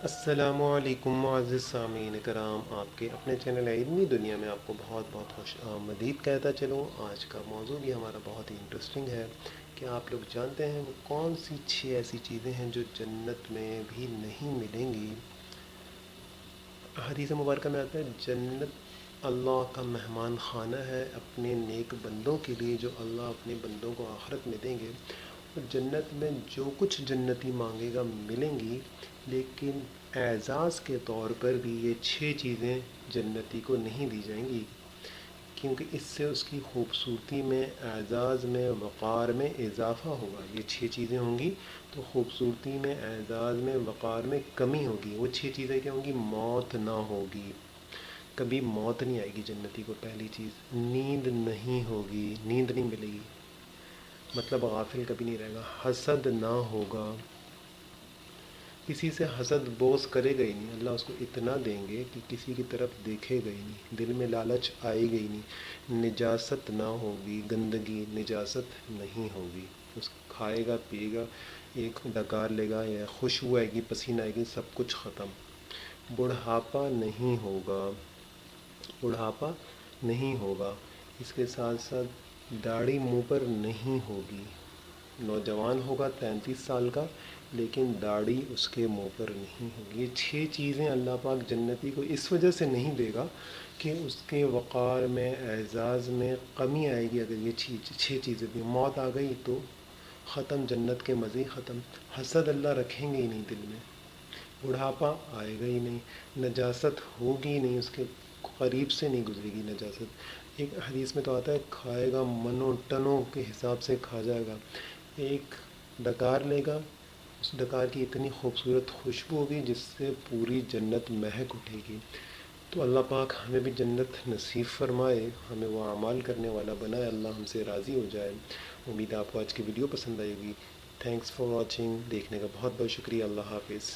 السلام علیکم معزز سامعین کرام، آپ کے اپنے چینل علمی دنیا میں آپ کو بہت بہت خوش آمدید کہتا چلوں۔ آج کا موضوع بھی ہمارا بہت ہی انٹرسٹنگ ہے کہ آپ لوگ جانتے ہیں وہ کون سی 6 ایسی چیزیں ہیں جو جنت میں بھی نہیں ملیں گی۔ حدیث مبارکہ میں آتا ہے جنت اللہ کا مہمان خانہ ہے اپنے نیک بندوں کے لیے، جو اللہ اپنے بندوں کو آخرت میں دیں گے۔ اور جنت میں جو کچھ جنتی مانگے گا ملیں گی، لیکن اعزاز کے طور پر بھی یہ 6 چیزیں جنتی کو نہیں دی جائیں گی، کیونکہ اس سے اس کی خوبصورتی میں، اعزاز میں، وقار میں اضافہ ہوگا۔ یہ 6 چیزیں ہوں گی تو خوبصورتی میں، اعزاز میں، وقار میں کمی ہوگی۔ وہ 6 چیزیں کیا ہوں گی؟ موت نہ ہوگی، کبھی موت نہیں آئے گی جنتی کو۔ پہلی چیز، نیند نہیں ہوگی، نیند نہیں ملے گی، مطلب غافل کبھی نہیں رہے گا۔ حسد نہ ہوگا، کسی سے حسد بغض کرے گا ہی نہیں، اللہ اس کو اتنا دیں گے کہ کسی کی طرف دیکھے گا ہی نہیں، دل میں لالچ آئے گا ہی نہیں۔ نجاست نہ ہوگی، گندگی نجاست نہیں ہوگی، اس کھائے گا پیے گا، ایک ڈکار لے گا یا خوشبو آئے گی، پسینہ آئے گی، سب کچھ ختم۔ بڑھاپا نہیں ہوگا، بڑھاپا نہیں ہوگا۔ اس کے ساتھ ساتھ داڑھی منہ پر نہیں ہوگی، نوجوان ہوگا 33 سال کا لیکن داڑھی اس کے منہ پر نہیں ہوگی۔ یہ 6 چیزیں اللہ پاک جنتی کو اس وجہ سے نہیں دے گا کہ اس کے وقار میں، اعزاز میں کمی آئے گی۔ اگر یہ 6 چیزیں بھی، موت آ گئی تو ختم، جنت کے مزے ختم۔ حسد اللہ رکھیں گے ہی نہیں دل میں، بڑھاپا آئے گا ہی نہیں، نجاست ہوگی ہی نہیں، اس کے قریب سے نہیں گزرے گی نجاست۔ ایک حدیث میں تو آتا ہے کھائے گا منوں ٹنوں کے حساب سے کھا جائے گا۔ ایک ڈکار لے گا، اس ڈکار کی اتنی خوبصورت خوشبو ہوگی جس سے پوری جنت مہک اٹھے گی۔ تو اللہ پاک ہمیں بھی جنت نصیب فرمائے، ہمیں وہ اعمال کرنے والا بنائے، اللہ ہم سے راضی ہو جائے۔ امید ہے آپ کو آج کی ویڈیو پسند آئے گی۔ تھینکس فار واچنگ، دیکھنے کا بہت بہت شکریہ۔ اللہ حافظ۔